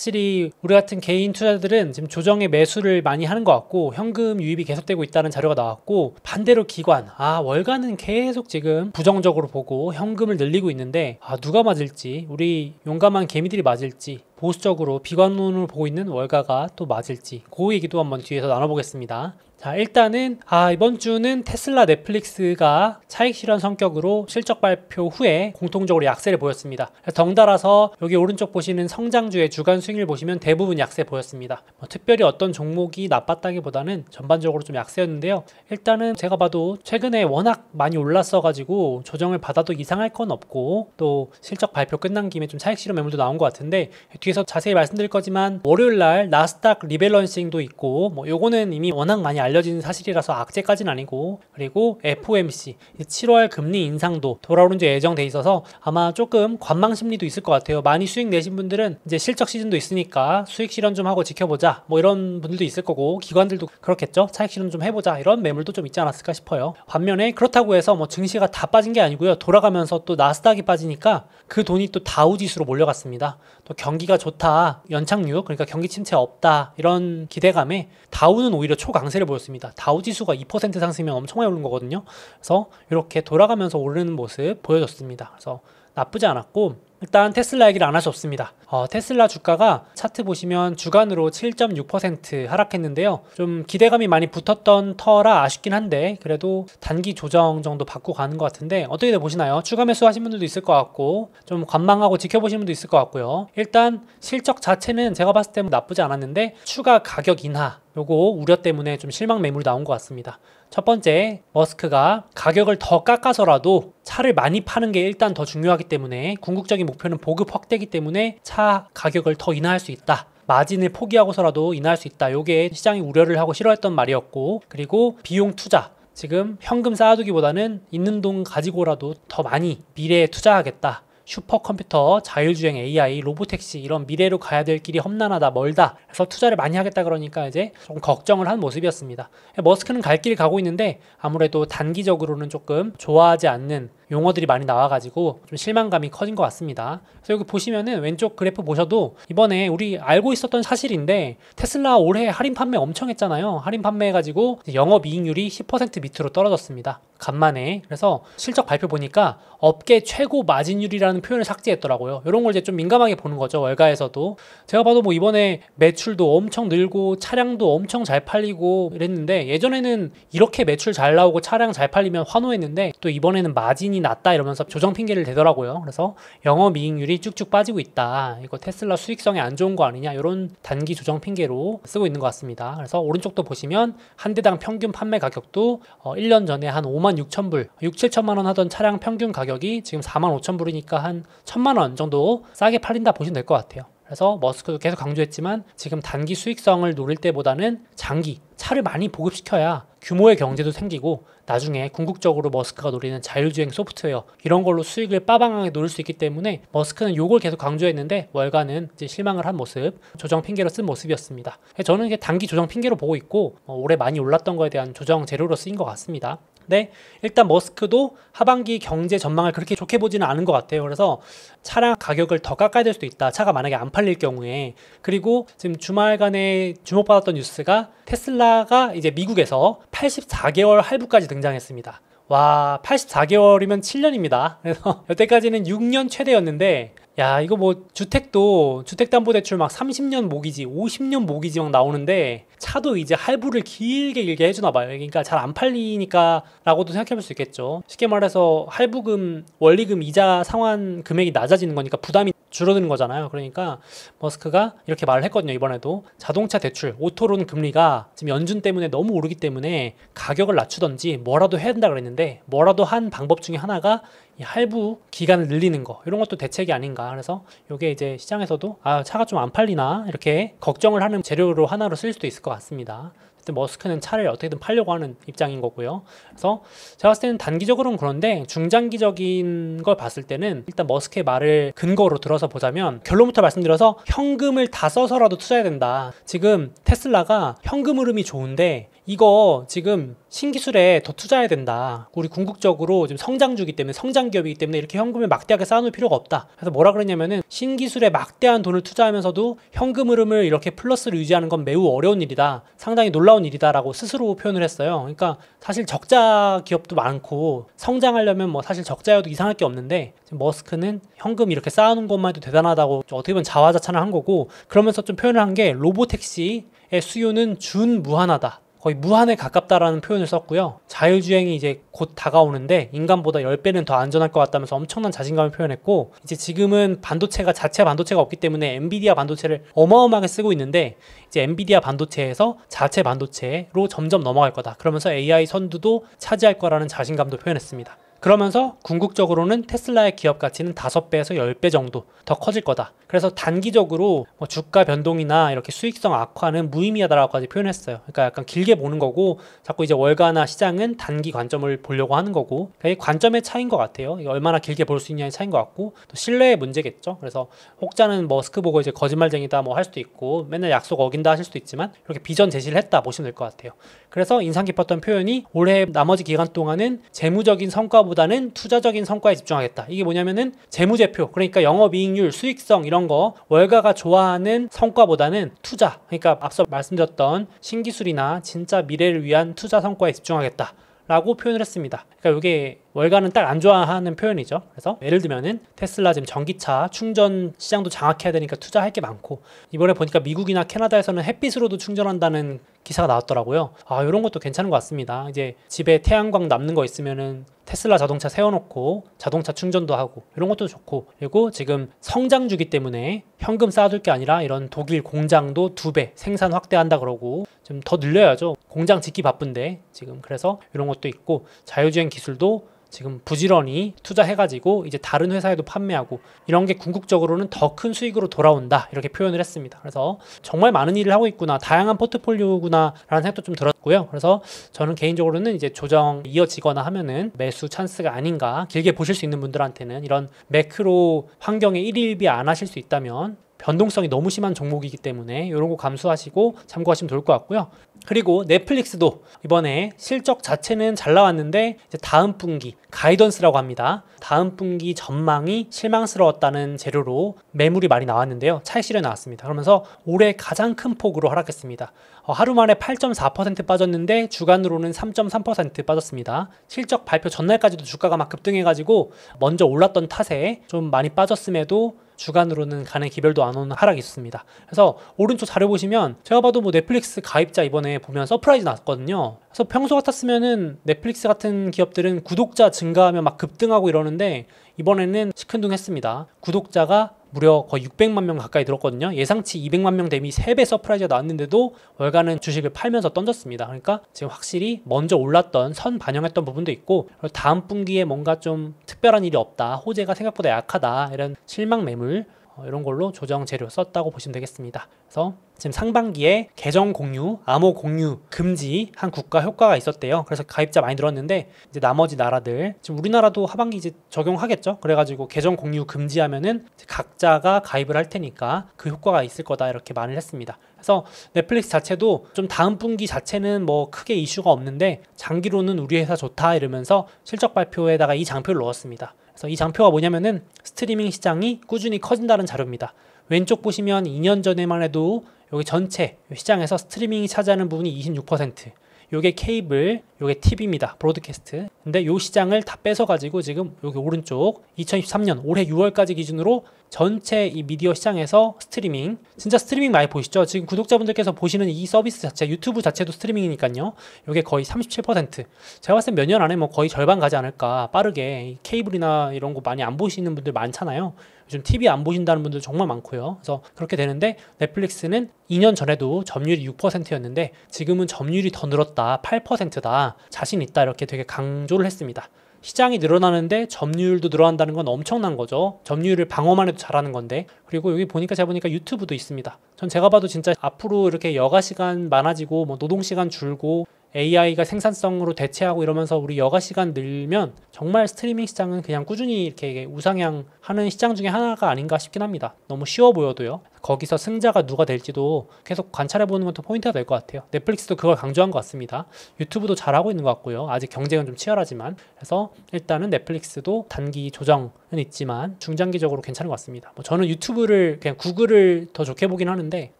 확실히 우리 같은 개인 투자들은 지금 조정의 매수를 많이 하는 것 같고 현금 유입이 계속되고 있다는 자료가 나왔고, 반대로 기관, 월가는 계속 지금 부정적으로 보고 현금을 늘리고 있는데 누가 맞을지, 우리 용감한 개미들이 맞을지, 보수적으로 비관론을 보고 있는 월가가 또 맞을지, 그 얘기도 한번 뒤에서 나눠보겠습니다. 자, 일단은 이번 주는 테슬라, 넷플릭스가 차익 실현 성격으로 실적 발표 후에 공통적으로 약세를 보였습니다. 덩달아서 여기 오른쪽 보시는 성장주의 주간 수익률 보시면 대부분 약세 보였습니다. 특별히 어떤 종목이 나빴다기보다는 전반적으로 좀 약세였는데요. 일단은 제가 봐도 최근에 워낙 많이 올랐어 가지고 조정을 받아도 이상할 건 없고, 또 실적 발표 끝난 김에 좀 차익 실현 매물도 나온 것 같은데, 뒤에서 자세히 말씀드릴 거지만 월요일날 나스닥 리밸런싱도 있고, 요거는 이미 워낙 많이 알려진 사실이라서 악재까지는 아니고, 그리고 FOMC 7월 금리 인상도 돌아오는 지 예정돼 있어서 아마 조금 관망 심리도 있을 것 같아요. 많이 수익 내신 분들은 이제 실적 시즌도 있으니까 수익 실현 좀 하고 지켜보자, 이런 분들도 있을 거고, 기관들도 그렇겠죠. 차익 실현 좀 해보자, 이런 매물도 좀 있지 않았을까 싶어요. 반면에 그렇다고 해서 증시가 다 빠진 게 아니고요. 돌아가면서 또 나스닥이 빠지니까 그 돈이 또 다우 지수로 몰려갔습니다. 또 경기가 좋다, 연착륙, 그러니까 경기 침체 없다, 이런 기대감에 다우는 오히려 초강세를 보였습니다. 다우 지수가 2% 상승이면 엄청 많이 오른 거거든요. 그래서 이렇게 돌아가면서 오르는 모습 보여줬습니다. 그래서 나쁘지 않았고, 일단 테슬라 얘기를 안 할 수 없습니다. 테슬라 주가가 차트 보시면 주간으로 7.6% 하락했는데요. 좀 기대감이 많이 붙었던 터라 아쉽긴 한데, 그래도 단기 조정 정도 받고 가는 것 같은데, 어떻게 보시나요? 추가 매수 하신 분들도 있을 것 같고, 좀 관망하고 지켜보시는 분도 있을 것 같고요. 일단 실적 자체는 제가 봤을 때 나쁘지 않았는데, 추가 가격 인하, 요거 우려 때문에 좀 실망 매물이 나온 것 같습니다. 첫 번째, 머스크가 가격을 더 깎아서라도 차를 많이 파는 게 일단 더 중요하기 때문에, 궁극적인 목표는 보급 확대이기 때문에 차 가격을 더 인하할 수 있다, 마진을 포기하고서라도 인하할 수 있다, 요게 시장이 우려를 하고 싫어했던 말이었고, 그리고 비용 투자, 지금 현금 쌓아두기보다는 있는 돈 가지고라도 더 많이 미래에 투자하겠다, 슈퍼컴퓨터, 자율주행 AI, 로보택시, 이런 미래로 가야 될 길이 험난하다, 멀다, 그래서 투자를 많이 하겠다, 그러니까 이제 좀 걱정을 한 모습이었습니다. 머스크는 갈 길 가고 있는데 아무래도 단기적으로는 조금 좋아하지 않는 용어들이 많이 나와가지고 좀 실망감이 커진 것 같습니다. 그래서 여기 보시면은 왼쪽 그래프 보셔도 이번에 우리 알고 있었던 사실인데, 테슬라 올해 할인 판매 엄청 했잖아요. 할인 판매해가지고 영업이익률이 10% 밑으로 떨어졌습니다. 간만에. 그래서 실적 발표 보니까 업계 최고 마진율이라는 표현을 삭제했더라고요. 이런 걸 이제 좀 민감하게 보는 거죠, 월가에서도. 제가 봐도 이번에 매출도 엄청 늘고 차량도 엄청 잘 팔리고 이랬는데, 예전에는 이렇게 매출 잘 나오고 차량 잘 팔리면 환호했는데, 또 이번에는 마진이 낮다 이러면서 조정 핑계를 대더라고요. 그래서 영업이익률이 쭉쭉 빠지고 있다, 이거 테슬라 수익성이 안 좋은 거 아니냐, 이런 단기 조정 핑계로 쓰고 있는 것 같습니다. 그래서 오른쪽도 보시면 한 대당 평균 판매 가격도 1년 전에 한 56,000불, 6,7천만 원 하던 차량 평균 가격이 지금 45,000불이니까 한 1,000만 원 정도 싸게 팔린다 보시면 될 것 같아요. 그래서 머스크도 계속 강조했지만, 지금 단기 수익성을 노릴 때보다는 장기, 차를 많이 보급시켜야 규모의 경제도 생기고, 나중에 궁극적으로 머스크가 노리는 자율주행 소프트웨어, 이런 걸로 수익을 빠방하게 노릴 수 있기 때문에 머스크는 요걸 계속 강조했는데, 월가는 이제 실망을 한 모습, 조정 핑계로 쓴 모습이었습니다. 저는 이게 단기 조정 핑계로 보고 있고, 올해 많이 올랐던 거에 대한 조정 재료로 쓰인 것 같습니다. 네, 일단 머스크도 하반기 경제 전망을 그렇게 좋게 보지는 않은 것 같아요. 그래서 차량 가격을 더 깎아야 될 수도 있다, 차가 만약에 안 팔릴 경우에. 그리고 지금 주말간에 주목받았던 뉴스가 테슬라가 이제 미국에서 84개월 할부까지 등장했습니다. 와, 84개월이면 7년입니다. 그래서 여태까지는 6년 최대였는데, 야, 이거 주택도 주택담보대출 막 30년 모기지, 50년 모기지 막 나오는데, 차도 이제 할부를 길게 해주나 봐요. 그러니까 잘 안 팔리니까 라고도 생각해 볼 수 있겠죠. 쉽게 말해서 할부금, 원리금, 이자 상환 금액이 낮아지는 거니까 부담이 줄어드는 거잖아요. 그러니까 머스크가 이렇게 말을 했거든요. 이번에도 자동차 대출, 오토론 금리가 지금 연준 때문에 너무 오르기 때문에 가격을 낮추던지 뭐라도 해야 된다 그랬는데, 뭐라도 한 방법 중에 하나가 이 할부 기간을 늘리는 거, 이런 것도 대책이 아닌가. 그래서 이게 이제 시장에서도 차가 좀 안 팔리나, 이렇게 걱정을 하는 재료로 하나로 쓸 수도 있을 것 같습니다. 머스크는 차를 어떻게든 팔려고 하는 입장인 거고요. 그래서 제가 봤을 때는 단기적으로는 그런데, 중장기적인 걸 봤을 때는 일단 머스크의 말을 근거로 들어서 보자면, 결론부터 말씀드려서 현금을 다 써서라도 투자해야 된다. 지금 테슬라가 현금 흐름이 좋은데 이거 지금 신기술에 더 투자해야 된다. 우리 궁극적으로 지금 성장주기 때문에, 성장 기업이기 때문에 이렇게 현금을 막대하게 쌓아놓을 필요가 없다. 그래서 뭐라 그랬냐면은 신기술에 막대한 돈을 투자하면서도 현금 흐름을 이렇게 플러스를 유지하는 건 매우 어려운 일이다. 상당히 놀라운 일이다라고 스스로 표현을 했어요. 그러니까 사실 적자 기업도 많고 성장하려면 뭐 사실 적자여도 이상할 게 없는데 지금 머스크는 현금 이렇게 쌓아놓은 것만 해도 대단하다고 어떻게 보면 자화자찬을 한 거고, 그러면서 좀 표현을 한 게 로보택시의 수요는 준무한하다. 거의 무한에 가깝다라는 표현을 썼고요. 자율주행이 이제 곧 다가오는데 인간보다 10배는 더 안전할 것 같다면서 엄청난 자신감을 표현했고, 이제 지금은 반도체가 자체 반도체가 없기 때문에 엔비디아 반도체를 어마어마하게 쓰고 있는데 이제 엔비디아 반도체에서 자체 반도체로 점점 넘어갈 거다. 그러면서 AI 선두도 차지할 거라는 자신감도 표현했습니다. 그러면서 궁극적으로는 테슬라의 기업 가치는 5배에서 10배 정도 더 커질 거다. 그래서 단기적으로 뭐 주가 변동이나 이렇게 수익성 악화는 무의미하다라고까지 표현했어요. 그러니까 약간 길게 보는 거고, 자꾸 이제 월가나 시장은 단기 관점을 보려고 하는 거고, 그러니까 이 관점의 차이인 것 같아요. 이게 얼마나 길게 볼 수 있냐의 차이인 것 같고, 또 신뢰의 문제겠죠. 그래서 혹자는 머스크 보고 이제 거짓말쟁이다 뭐 할 수도 있고, 맨날 약속 어긴다 하실 수도 있지만 이렇게 비전 제시를 했다 보시면 될 것 같아요. 그래서 인상 깊었던 표현이 올해 나머지 기간 동안은 재무적인 성과보다는 투자적인 성과에 집중하겠다. 이게 뭐냐면은 재무제표, 그러니까 영업이익률, 수익성 이런 거 월가가 좋아하는 성과보다는 투자, 그러니까 앞서 말씀드렸던 신기술이나 진짜 미래를 위한 투자 성과에 집중하겠다 라고 표현을 했습니다. 그러니까 이게 월가는 딱 안 좋아하는 표현이죠. 그래서 예를 들면은 테슬라 지금 전기차 충전 시장도 장악해야 되니까 투자할 게 많고, 이번에 보니까 미국이나 캐나다에서는 햇빛으로도 충전한다는 기사가 나왔더라고요. 이런 것도 괜찮은 것 같습니다. 이제 집에 태양광 남는 거 있으면은 테슬라 자동차 세워놓고 자동차 충전도 하고 이런 것도 좋고, 그리고 지금 성장주기 때문에 현금 쌓아둘 게 아니라 이런 독일 공장도 2배 생산 확대한다 그러고 좀 더 늘려야죠. 공장 짓기 바쁜데 지금. 그래서 이런 것도 있고, 자율주행 기술도 지금 부지런히 투자해가지고 이제 다른 회사에도 판매하고 이런 게 궁극적으로는 더 큰 수익으로 돌아온다 이렇게 표현을 했습니다. 그래서 정말 많은 일을 하고 있구나, 다양한 포트폴리오구나 라는 생각도 좀 들었고요. 그래서 저는 개인적으로는 이제 조정 이어지거나 하면은 매수 찬스가 아닌가, 길게 보실 수 있는 분들한테는 이런 매크로 환경에 일일비 안 하실 수 있다면 변동성이 너무 심한 종목이기 때문에 이런 거 감수하시고 참고하시면 좋을 것 같고요. 그리고 넷플릭스도 이번에 실적 자체는 잘 나왔는데 이제 다음 분기 가이던스라고 합니다. 다음 분기 전망이 실망스러웠다는 재료로 매물이 많이 나왔는데요. 차익 실현 나왔습니다. 그러면서 올해 가장 큰 폭으로 하락했습니다. 하루 만에 8.4% 빠졌는데 주간으로는 3.3% 빠졌습니다. 실적 발표 전날까지도 주가가 막 급등해가지고 먼저 올랐던 탓에 좀 많이 빠졌음에도 주간으로는 간의 기별도 안 오는 하락이 있었습니다. 그래서 오른쪽 자료 보시면 제가 봐도 뭐 넷플릭스 가입자 이번에 보면 서프라이즈 났거든요. 그래서 평소 같았으면은 넷플릭스 같은 기업들은 구독자 증가하면 막 급등하고 이러는데 이번에는 시큰둥했습니다. 구독자가 무려 거의 600만 명 가까이 늘었거든요. 예상치 200만 명 대비 3배 서프라이즈가 나왔는데도 월가는 주식을 팔면서 던졌습니다. 그러니까 지금 확실히 먼저 올랐던 선 반영했던 부분도 있고, 다음 분기에 뭔가 좀 특별한 일이 없다, 호재가 생각보다 약하다, 이런 실망 매물 이런 걸로 조정 재료 썼다고 보시면 되겠습니다. 그래서 지금 상반기에 계정 공유, 암호 공유 금지 한 국가 효과가 있었대요. 그래서 가입자 많이 늘었는데 이제 나머지 나라들, 지금 우리나라도 하반기 이제 적용하겠죠. 그래가지고 계정 공유 금지하면은 각자가 가입을 할 테니까 그 효과가 있을 거다 이렇게 말을 했습니다. 그래서 넷플릭스 자체도 좀 다음 분기 자체는 뭐 크게 이슈가 없는데 장기로는 우리 회사 좋다 이러면서 실적 발표에다가 이 장표를 넣었습니다. 그래서 이 장표가 뭐냐면은 스트리밍 시장이 꾸준히 커진다는 자료입니다. 왼쪽 보시면 2년 전에만 해도 여기 전체 시장에서 스트리밍이 차지하는 부분이 26%, 요게 케이블, 요게 TV입니다. 브로드캐스트. 근데 요 시장을 다 뺏어가지고 지금 여기 오른쪽 2023년 올해 6월까지 기준으로 전체 이 미디어 시장에서 스트리밍, 진짜 스트리밍 많이 보시죠? 지금 구독자분들께서 보시는 이 서비스 자체, 유튜브 자체도 스트리밍이니까요. 요게 거의 37%. 제가 봤을 때 몇 년 안에 뭐 거의 절반 가지 않을까, 빠르게. 케이블이나 이런 거 많이 안 보시는 분들 많잖아요. 요즘 TV 안 보신다는 분들 정말 많고요. 그래서 그렇게 되는데 넷플릭스는 2년 전에도 점유율이 6%였는데 지금은 점유율이 더 늘었다, 8%다, 자신 있다 이렇게 되게 강조를 했습니다. 시장이 늘어나는데 점유율도 늘어난다는 건 엄청난 거죠. 점유율을 방어만 해도 잘하는 건데. 그리고 여기 보니까 제가 보니까 유튜브도 있습니다. 전 제가 봐도 진짜 앞으로 이렇게 여가 시간 많아지고 뭐 노동 시간 줄고 AI가 생산성으로 대체하고 이러면서 우리 여가 시간 늘면 정말 스트리밍 시장은 그냥 꾸준히 이렇게 우상향하는 시장 중에 하나가 아닌가 싶긴 합니다. 너무 쉬워 보여도요. 거기서 승자가 누가 될지도 계속 관찰해보는 것도 포인트가 될 것 같아요. 넷플릭스도 그걸 강조한 것 같습니다. 유튜브도 잘하고 있는 것 같고요. 아직 경쟁은 좀 치열하지만, 그래서 일단은 넷플릭스도 단기 조정은 있지만 중장기적으로 괜찮은 것 같습니다. 뭐 저는 유튜브를 그냥 구글을 더 좋게 보긴 하는데,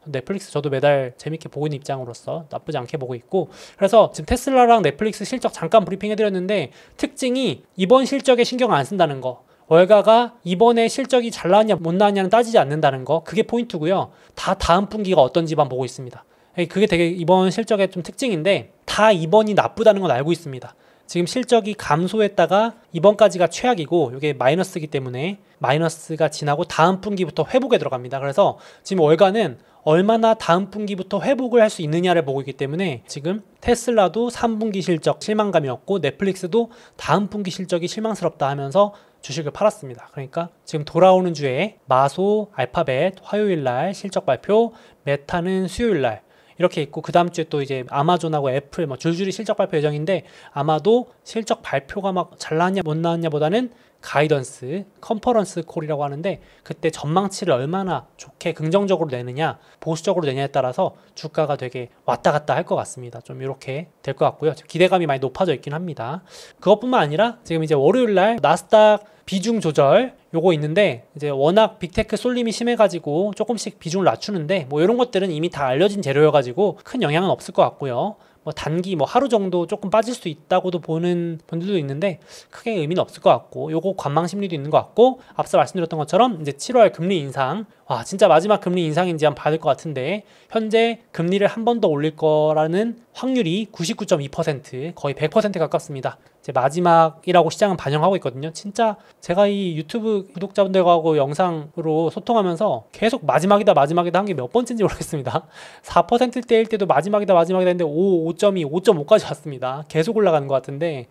넷플릭스 저도 매달 재밌게 보고 있는 입장으로서 나쁘지 않게 보고 있고, 그래서 지금 테슬라랑 넷플릭스 실적 잠깐 브리핑 해드렸는데, 특징이 이번 실적에 신경 안 쓴다는 거, 월가가 이번에 실적이 잘 나왔냐 못 나왔냐는 따지지 않는다는 거, 그게 포인트고요. 다 다음 분기가 어떤지만 보고 있습니다. 그게 되게 이번 실적의 좀 특징인데, 다 이번이 나쁘다는 건 알고 있습니다. 지금 실적이 감소했다가 이번까지가 최악이고, 이게 마이너스이기 때문에 마이너스가 지나고 다음 분기부터 회복에 들어갑니다. 그래서 지금 월가는 얼마나 다음 분기부터 회복을 할 수 있느냐를 보고 있기 때문에, 지금 테슬라도 3분기 실적 실망감이었고 넷플릭스도 다음 분기 실적이 실망스럽다 하면서 주식을 팔았습니다. 그러니까 지금 돌아오는 주에 마소, 알파벳 화요일날 실적 발표, 메타는 수요일날 이렇게 있고, 그 다음 주에 또 이제 아마존하고 애플 뭐 줄줄이 실적 발표 예정인데, 아마도 실적 발표가 막 잘 나왔냐 못 나왔냐 보다는 가이던스, 컨퍼런스 콜이라고 하는데, 그때 전망치를 얼마나 좋게 긍정적으로 내느냐 보수적으로 내냐에 따라서 주가가 되게 왔다 갔다 할 것 같습니다. 좀 이렇게 될 것 같고요. 기대감이 많이 높아져 있긴 합니다. 그것뿐만 아니라 지금 이제 월요일날 나스닥 비중 조절 요거 있는데, 이제 워낙 빅테크 쏠림이 심해가지고 조금씩 비중을 낮추는데, 뭐 이런 것들은 이미 다 알려진 재료여가지고 큰 영향은 없을 것 같고요. 뭐 단기 뭐 하루 정도 조금 빠질 수 있다고도 보는 분들도 있는데 크게 의미는 없을 것 같고, 요거 관망 심리도 있는 것 같고, 앞서 말씀드렸던 것처럼 이제 7월 금리 인상, 와 진짜 마지막 금리 인상인지 한번 봐야 될 것 같은데, 현재 금리를 한 번 더 올릴 거라는 확률이 99.2%, 거의 100% 가깝습니다. 이제 마지막이라고 시장은 반영하고 있거든요. 진짜 제가 이 유튜브 구독자분들하고 영상으로 소통하면서 계속 마지막이다 마지막이다 한 게 몇 번째인지 모르겠습니다. 4%대일 때도 마지막이다 마지막이다 했는데 5.2, 5.5까지 왔습니다. 계속 올라가는 것 같은데,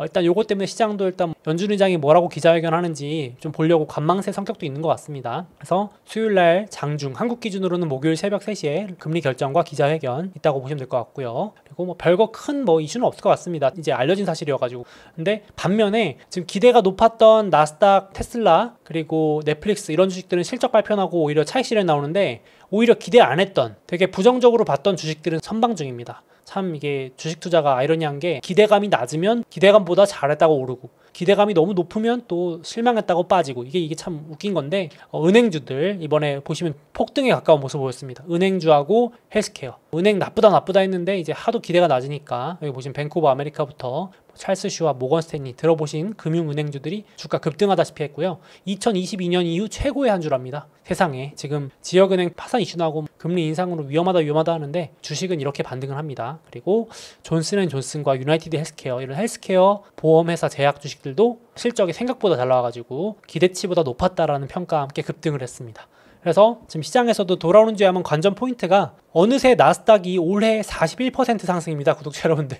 일단 요것 때문에 시장도 일단 연준 의장이 뭐라고 기자회견하는지 좀 보려고 관망세 성격도 있는 것 같습니다. 그래서 수요일날 장중, 한국 기준으로는 목요일 새벽 3시에 금리 결정과 기자회견 있다고 보시면 될 것 같고요. 그리고 뭐 별거 큰 뭐 이슈는 없을 것 같습니다. 이제 알려진 사실이어가지고. 근데 반면에 지금 기대가 높았던 나스닥, 테슬라, 그리고 넷플릭스 이런 주식들은 실적 발표하고 오히려 차익 실현 나오는데, 오히려 기대 안 했던 되게 부정적으로 봤던 주식들은 선방 중입니다. 참 이게 주식 투자가 아이러니한 게, 기대감이 낮으면 기대감보다 잘했다고 오르고, 기대감이 너무 높으면 또 실망했다고 빠지고, 이게 참 웃긴 건데, 은행주들 이번에 보시면 폭등에 가까운 모습 보였습니다. 은행주하고 헬스케어, 은행 나쁘다 했는데 이제 하도 기대가 낮으니까, 여기 보시면 뱅크 오브 아메리카부터 찰스 슈와 모건 스탠리 들어보신 금융은행주들이 주가 급등하다시피 했고요. 2022년 이후 최고의 한 주랍니다. 세상에 지금 지역은행 파산 이슈 나고 금리 인상으로 위험하다 하는데 주식은 이렇게 반등을 합니다. 그리고 존슨앤존슨과 유나이티드 헬스케어, 이런 헬스케어 보험회사 제약 주식들도 실적이 생각보다 잘 나와가지고 기대치보다 높았다라는 평가와 함께 급등을 했습니다. 그래서 지금 시장에서도 돌아오는 주에 하면 관전 포인트가, 어느새 나스닥이 올해 41% 상승입니다. 구독자 여러분들.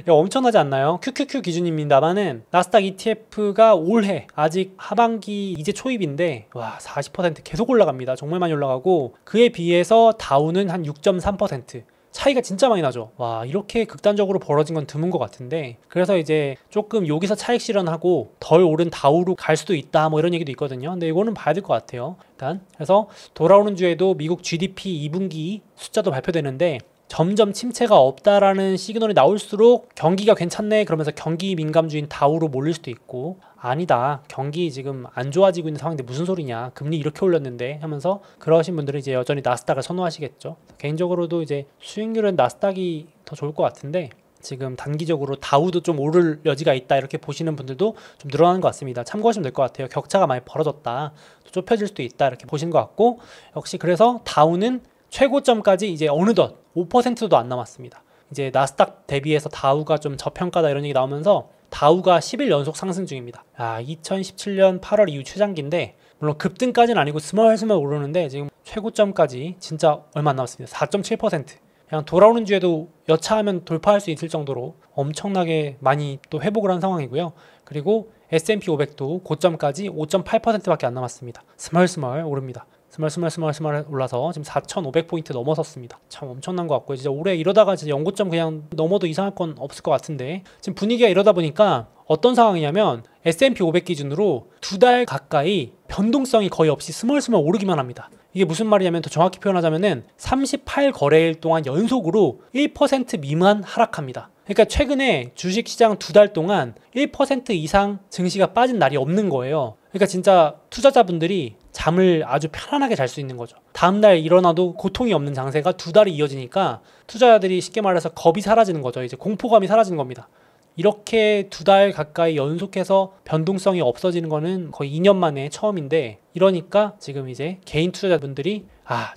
엄청나지 않나요? QQQ 기준입니다만은 나스닥 ETF가 올해 아직 하반기 이제 초입인데, 와 40% 계속 올라갑니다. 정말 많이 올라가고, 그에 비해서 다우는 한 6.3%. 차이가 진짜 많이 나죠. 와 이렇게 극단적으로 벌어진 건 드문 것 같은데, 그래서 이제 조금 여기서 차익 실현하고 덜 오른 다우로 갈 수도 있다 뭐 이런 얘기도 있거든요. 근데 이거는 봐야 될 것 같아요. 일단 그래서 돌아오는 주에도 미국 GDP 2분기 숫자도 발표되는데, 점점 침체가 없다라는 시그널이 나올수록 경기가 괜찮네 그러면서 경기 민감주인 다우로 몰릴 수도 있고, 아니다 경기 지금 안 좋아지고 있는 상황인데 무슨 소리냐 금리 이렇게 올렸는데 하면서 그러신 분들은 이제 여전히 나스닥을 선호하시겠죠. 개인적으로도 이제 수익률은 나스닥이 더 좋을 것 같은데, 지금 단기적으로 다우도 좀 오를 여지가 있다 이렇게 보시는 분들도 좀 늘어나는 것 같습니다. 참고하시면 될 것 같아요. 격차가 많이 벌어졌다, 또 좁혀질 수도 있다 이렇게 보시는 것 같고, 역시 그래서 다우는 최고점까지 이제 어느덧 5%도 안 남았습니다. 이제 나스닥 대비해서 다우가 좀 저평가다 이런 얘기 나오면서 다우가 10일 연속 상승 중입니다. 2017년 8월 이후 최장기인데, 물론 급등까지는 아니고 스멀스멀 오르는데 지금 최고점까지 진짜 얼마 안 남았습니다. 4.7%. 그냥 돌아오는 주에도 여차하면 돌파할 수 있을 정도로 엄청나게 많이 또 회복을 한 상황이고요. 그리고 S&P 500도 고점까지 5.8%밖에 안 남았습니다. 스멀스멀 오릅니다. 스멀스멀 올라서 지금 4,500포인트 넘어섰습니다. 참 엄청난 것 같고요. 진짜 올해 이러다가 진짜 연고점 그냥 넘어도 이상할 건 없을 것 같은데, 지금 분위기가 이러다 보니까 어떤 상황이냐면 S&P 500 기준으로 2달 가까이 변동성이 거의 없이 스멀스멀 오르기만 합니다. 이게 무슨 말이냐면 더 정확히 표현하자면은 38거래일 동안 연속으로 1% 미만 하락합니다. 그러니까 최근에 주식시장 2달 동안 1% 이상 증시가 빠진 날이 없는 거예요. 그러니까 진짜 투자자분들이 잠을 아주 편안하게 잘 수 있는 거죠. 다음날 일어나도 고통이 없는 장세가 2달이 이어지니까 투자자들이 쉽게 말해서 겁이 사라지는 거죠. 이제 공포감이 사라지는 겁니다. 이렇게 2달 가까이 연속해서 변동성이 없어지는 거는 거의 2년 만에 처음인데, 이러니까 지금 이제 개인 투자자분들이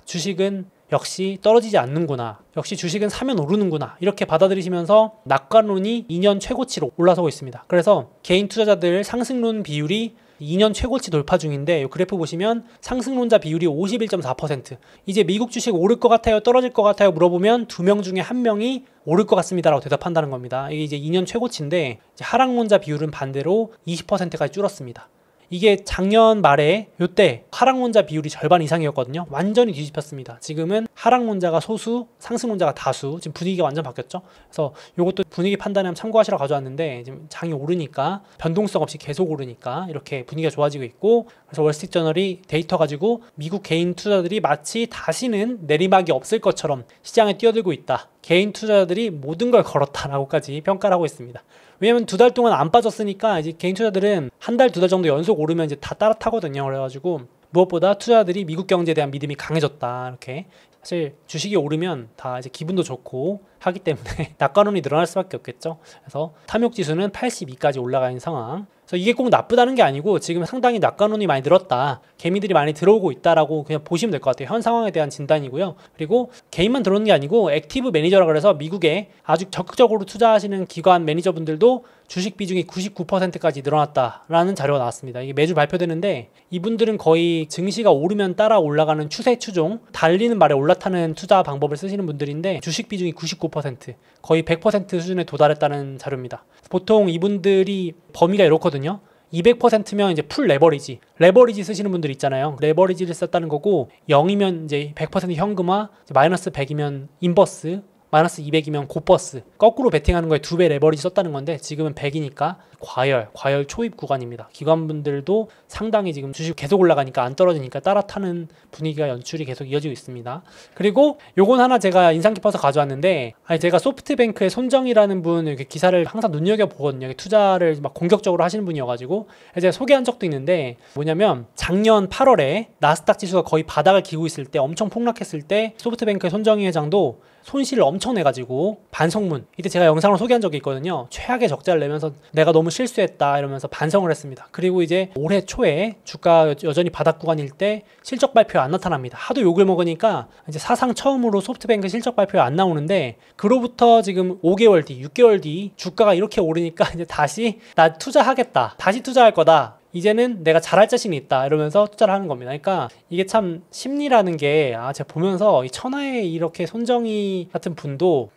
주식은 역시 떨어지지 않는구나, 역시 주식은 사면 오르는구나, 이렇게 받아들이시면서 낙관론이 2년 최고치로 올라서고 있습니다. 그래서 개인 투자자들 상승론 비율이 2년 최고치 돌파 중인데, 이 그래프 보시면 상승론자 비율이 51.4%. 이제 미국 주식 오를 것 같아요, 떨어질 것 같아요 물어보면 2명 중에 1명이 오를 것 같습니다라고 대답한다는 겁니다. 이게 이제 2년 최고치인데, 이제 하락론자 비율은 반대로 20%까지 줄었습니다. 이게 작년 말에 요때 하락론자 비율이 절반 이상이었거든요. 완전히 뒤집혔습니다. 지금은 하락론자가 소수, 상승론자가 다수. 지금 분위기가 완전 바뀌었죠. 그래서 요것도 분위기 판단에 한번 참고하시러 가져왔는데, 지금 장이 오르니까, 변동성 없이 계속 오르니까 이렇게 분위기가 좋아지고 있고, 그래서 월스트리트저널이 데이터 가지고 미국 개인 투자들이 마치 다시는 내리막이 없을 것처럼 시장에 뛰어들고 있다, 개인 투자자들이 모든 걸 걸었다라고까지 평가를 하고 있습니다. 왜냐면 2달 동안 안 빠졌으니까 이제 개인 투자들은 한 달, 2달 정도 연속 오르면 이제 다 따라타거든요. 그래가지고 무엇보다 투자자들이 미국 경제에 대한 믿음이 강해졌다, 이렇게. 사실 주식이 오르면 다 이제 기분도 좋고 하기 때문에 낙관론이 늘어날 수밖에 없겠죠. 그래서 탐욕 지수는 82까지 올라가 있는 상황. 그래서 이게 꼭 나쁘다는 게 아니고 지금 상당히 낙관론이 많이 늘었다, 개미들이 많이 들어오고 있다라고 그냥 보시면 될 것 같아요. 현 상황에 대한 진단이고요. 그리고 개인만 들어오는 게 아니고 액티브 매니저라 그래서 미국에 아주 적극적으로 투자하시는 기관 매니저분들도 주식 비중이 99%까지 늘어났다라는 자료가 나왔습니다. 이게 매주 발표되는데, 이분들은 거의 증시가 오르면 따라 올라가는 추세 추종, 달리는 말에 올라타는 투자 방법을 쓰시는 분들인데, 주식 비중이 99%, 거의 100% 수준에 도달했다는 자료입니다. 보통 이분들이 범위가 이렇거든요. 200%면 이제 풀 레버리지 쓰시는 분들 있잖아요. 레버리지를 썼다는 거고, 0이면 이제 100% 현금화, 마이너스 100이면 인버스, 마이너스 200이면 고버스, 거꾸로 베팅하는 거에 2배 레버리지 썼다는 건데, 지금은 100이니까 과열 초입 구간입니다. 기관분들도 상당히 지금 주식 계속 올라가니까, 안 떨어지니까 따라타는 분위기가 연출이 계속 이어지고 있습니다. 그리고 요건 하나 제가 인상 깊어서 가져왔는데, 제가 소프트뱅크의 손정희라는 분 이렇게 기사를 항상 눈여겨보거든요. 투자를 막 공격적으로 하시는 분이어가지고 제가 소개한 적도 있는데, 뭐냐면 작년 8월에 나스닥 지수가 거의 바닥을 기고 있을 때, 엄청 폭락했을 때 소프트뱅크의 손정희 회장도 손실을 엄청 내가지고 반성문, 이때 제가 영상으로 소개한 적이 있거든요. 최악의 적자를 내면서 내가 너무 실수했다 이러면서 반성을 했습니다. 그리고 이제 올해 초에 주가 여전히 바닥 구간일 때 실적 발표가 안 나타납니다. 하도 욕을 먹으니까 이제 사상 처음으로 소프트뱅크 실적 발표가 안 나오는데, 그로부터 지금 5개월 뒤, 6개월 뒤 주가가 이렇게 오르니까 이제 다시 나 투자하겠다, 다시 투자할 거다, 이제는 내가 잘할 자신이 있다, 이러면서 투자를 하는 겁니다. 그러니까 이게 참 심리라는 게, 제가 보면서 이 천하에 이렇게 손정희 같은 분도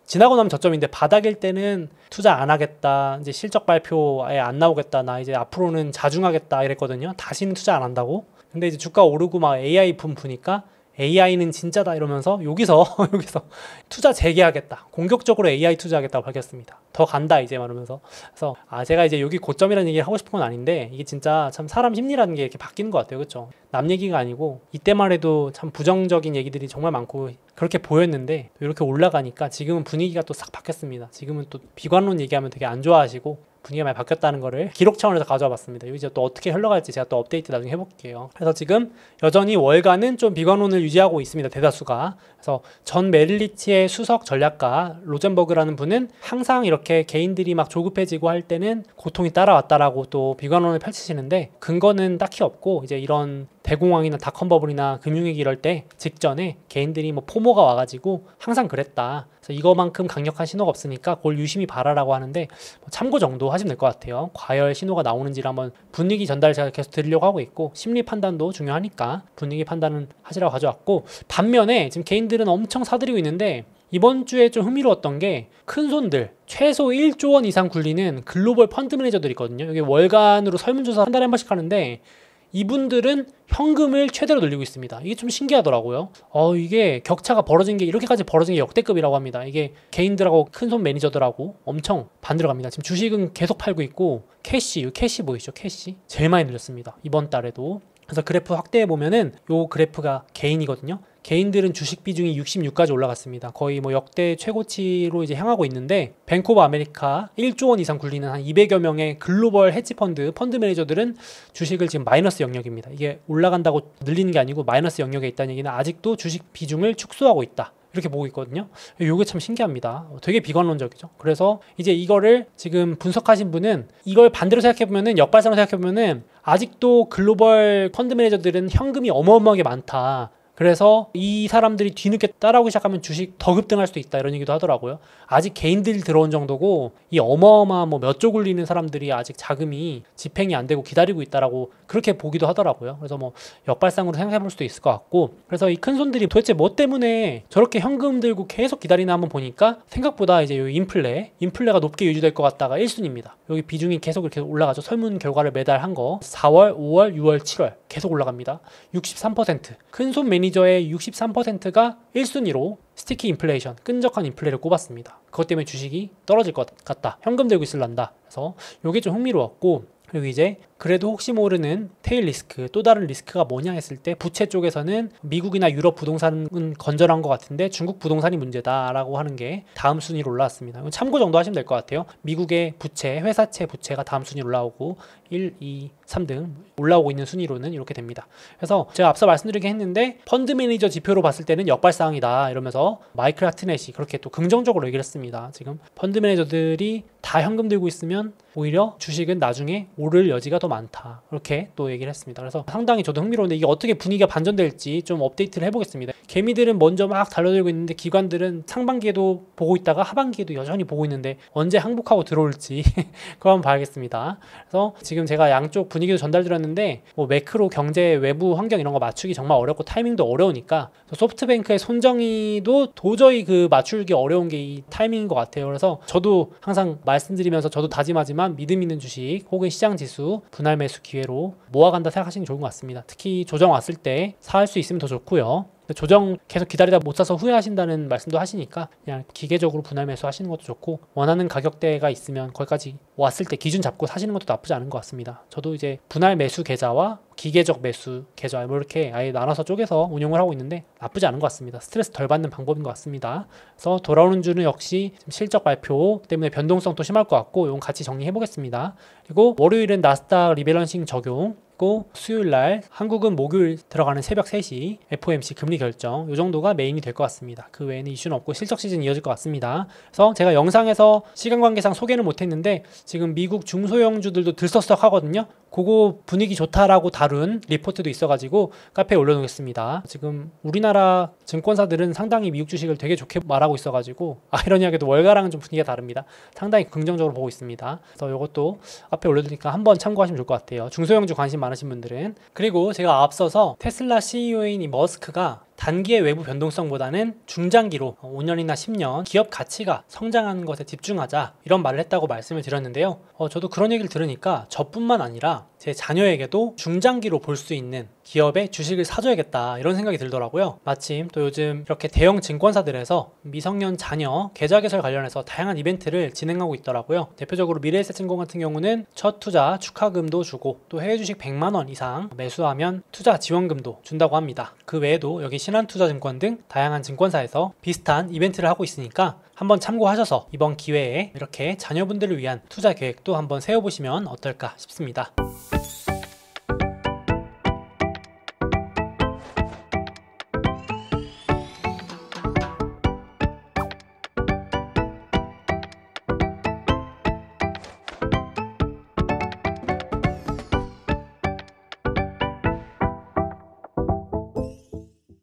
지나고 나면 저점인데, 바닥일 때는 투자 안 하겠다, 이제 실적 발표에 안 나오겠다, 나 이제 앞으로는 자중하겠다 이랬거든요. 다시는 투자 안 한다고. 근데 이제 주가 오르고 막 AI 붐 부니까 AI는 진짜다 이러면서 여기서 투자 재개하겠다, 공격적으로 AI 투자하겠다고 밝혔습니다. 더 간다 이제 말하면서. 그래서 제가 이제 여기 고점이라는 얘기를 하고 싶은 건 아닌데, 이게 진짜 참 사람 심리라는 게 이렇게 바뀌는 것 같아요. 그렇죠? 남 얘기가 아니고, 이때만 해도 참 부정적인 얘기들이 정말 많고 그렇게 보였는데, 이렇게 올라가니까 지금은 분위기가 또 싹 바뀌었습니다. 지금은 또 비관론 얘기하면 되게 안 좋아하시고 분위기가 많이 바뀌었다는 거를 기록 차원에서 가져와 봤습니다. 이제 또 어떻게 흘러갈지 제가 또 업데이트 나중에 해볼게요. 그래서 지금 여전히 월가는 좀 비관론을 유지하고 있습니다. 대다수가. 그래서 전 메릴리치의 수석 전략가 로젠버그라는 분은 항상 이렇게 개인들이 막 조급해지고 할 때는 고통이 따라왔다라고 또 비관론을 펼치시는데, 근거는 딱히 없고, 이제 이런 대공황이나 닷컴버블이나 금융위기 이럴 때 직전에 개인들이 뭐 포모가 와가지고 항상 그랬다, 그래서 이거만큼 강력한 신호가 없으니까 그걸 유심히 봐라라고 하는데, 참고 정도 하시면 될 것 같아요. 과열 신호가 나오는지를 한번 분위기 전달 제가 계속 드리려고 하고 있고, 심리 판단도 중요하니까 분위기 판단은 하시라고 가져왔고, 반면에 지금 개인들은 엄청 사들이고 있는데, 이번 주에 좀 흥미로웠던 게, 큰 손들 최소 1조 원 이상 굴리는 글로벌 펀드 매니저들이 있거든요. 여기 월간으로 설문조사 한 달에 한 번씩 하는데, 이분들은 현금을 최대로 늘리고 있습니다. 이게 좀 신기하더라고요. 이게 격차가 벌어진 게 이렇게까지 벌어진 게 역대급이라고 합니다. 이게 개인들하고 큰손 매니저들하고 엄청 반대로 지금 주식은 계속 팔고 있고 캐시 보이시죠? 캐시 제일 많이 늘렸습니다. 이번 달에도. 그래서 그래프 확대해 보면은 요 그래프가 개인이거든요. 개인들은 주식 비중이 66까지 올라갔습니다. 거의 뭐 역대 최고치로 이제 향하고 있는데, 뱅크 오브 아메리카 1조 원 이상 굴리는 한 200여 명의 글로벌 헤지 펀드 매니저들은 주식을 지금 마이너스 영역입니다. 이게 올라간다고 늘리는 게 아니고 마이너스 영역에 있다는 얘기는 아직도 주식 비중을 축소하고 있다, 이렇게 보고 있거든요. 이게 참 신기합니다. 되게 비관론적이죠. 그래서 이제 이거를 지금 분석하신 분은 이걸 반대로 생각해보면은, 역발상으로 생각해보면은 아직도 글로벌 펀드 매니저들은 현금이 어마어마하게 많다. 그래서 이 사람들이 뒤늦게 따라오기 시작하면 주식 더 급등할 수도 있다, 이런 얘기도 하더라고요. 아직 개인들이 들어온 정도고 이 어마어마한 뭐 몇 조 굴리는 사람들이 아직 자금이 집행이 안 되고 기다리고 있다라고 그렇게 보기도 하더라고요. 그래서 뭐 역발상으로 생각해 볼 수도 있을 것 같고, 그래서 이 큰손들이 도대체 뭐 때문에 저렇게 현금 들고 계속 기다리나 한번 보니까 생각보다 이제 이 인플레가 높게 유지될 것 같다가 1순위입니다. 여기 비중이 계속 이렇게 올라가죠. 설문 결과를 매달 한 거 4월, 5월, 6월, 7월 계속 올라갑니다. 63%. 큰손 매니저의 63%가 1순위로 스티키 인플레이션, 끈적한 인플레를 꼽았습니다. 그것 때문에 주식이 떨어질 것 같다, 현금 들고 있을란다. 그래서 이게 좀 흥미로웠고, 그리고 이제 그래도 혹시 모르는 테일 리스크, 또 다른 리스크가 뭐냐 했을 때, 부채 쪽에서는 미국이나 유럽 부동산은 건전한 것 같은데 중국 부동산이 문제다라고 하는 게 다음 순위로 올라왔습니다. 참고 정도 하시면 될 것 같아요. 미국의 부채, 회사채 부채가 다음 순위로 올라오고 1, 2, 3등 올라오고 있는 순위로는 이렇게 됩니다. 그래서 제가 앞서 말씀드리긴 했는데, 펀드 매니저 지표로 봤을 때는 역발상이다 이러면서 마이클 하트넷이 그렇게 또 긍정적으로 얘기를 했습니다. 지금 펀드 매니저들이 다 현금 들고 있으면 오히려 주식은 나중에 오를 여지가 더 많다, 이렇게 또 얘기를 했습니다. 그래서 상당히 저도 흥미로운데, 이게 어떻게 분위기가 반전될지 좀 업데이트를 해보겠습니다. 개미들은 먼저 막 달려들고 있는데 기관들은 상반기에도 보고 있다가 하반기에도 여전히 보고 있는데 언제 항복하고 들어올지 그거 한번 봐야겠습니다. 그래서 지금 제가 양쪽 분위기도 전달드렸는데, 뭐 매크로 경제 외부 환경 이런 거 맞추기 정말 어렵고 타이밍도 어려우니까 소프트뱅크의 손정의도 도저히 그 맞추기 어려운 게 이 타이밍인 것 같아요. 그래서 저도 항상 말씀드리면서 저도 다짐하지만 믿음 있는 주식 혹은 시장 지수 분할 매수 기회로 모아간다 생각하시는 게 좋은 것 같습니다. 특히 조정 왔을 때 살 수 있으면 더 좋고요. 조정 계속 기다리다 못 사서 후회하신다는 말씀도 하시니까 그냥 기계적으로 분할 매수 하시는 것도 좋고, 원하는 가격대가 있으면 거기까지 왔을 때 기준 잡고 사시는 것도 나쁘지 않은 것 같습니다. 저도 이제 분할 매수 계좌와 기계적 매수 계좌 뭐 이렇게 아예 나눠서 쪼개서 운용을 하고 있는데 나쁘지 않은 것 같습니다. 스트레스 덜 받는 방법인 것 같습니다. 그래서 돌아오는 주는 역시 실적 발표 때문에 변동성도 심할 것 같고, 이건 같이 정리해 보겠습니다. 그리고 월요일은 나스닥 리밸런싱 적용, 수요일날 한국은 목요일 들어가는 새벽 3시 FOMC 금리 결정, 이 정도가 메인이 될 것 같습니다. 그 외에는 이슈는 없고 실적 시즌 이어질 것 같습니다. 그래서 제가 영상에서 시간 관계상 소개는 못했는데 지금 미국 중소형주들도 들썩썩 하거든요. 그거 분위기 좋다라고 다룬 리포트도 있어가지고 카페에 올려놓겠습니다. 지금 우리나라 증권사들은 상당히 미국 주식을 되게 좋게 말하고 있어가지고 아이러니하게도 월가랑은 좀 분위기가 다릅니다. 상당히 긍정적으로 보고 있습니다. 그래서 이것도 앞에 올려두니까 한번 참고하시면 좋을 것 같아요. 중소형주 관심 많으신 분들은. 그리고 제가 앞서서 테슬라 CEO인 이 머스크가 단기의 외부 변동성보다는 중장기로 5년이나 10년 기업 가치가 성장하는 것에 집중하자, 이런 말을 했다고 말씀을 드렸는데요. 저도 그런 얘기를 들으니까 저뿐만 아니라 제 자녀에게도 중장기로 볼 수 있는 기업의 주식을 사줘야겠다, 이런 생각이 들더라고요. 마침 또 요즘 이렇게 대형 증권사들에서 미성년 자녀 계좌 개설 관련해서 다양한 이벤트를 진행하고 있더라고요. 대표적으로 미래에셋증권 같은 경우는 첫 투자 축하금도 주고, 또 해외 주식 100만 원 이상 매수하면 투자 지원금도 준다고 합니다. 그 외에도 여기 신한투자증권 등 다양한 증권사에서 비슷한 이벤트를 하고 있으니까 한번 참고하셔서 이번 기회에 이렇게 자녀분들을 위한 투자 계획도 한번 세워보시면 어떨까 싶습니다.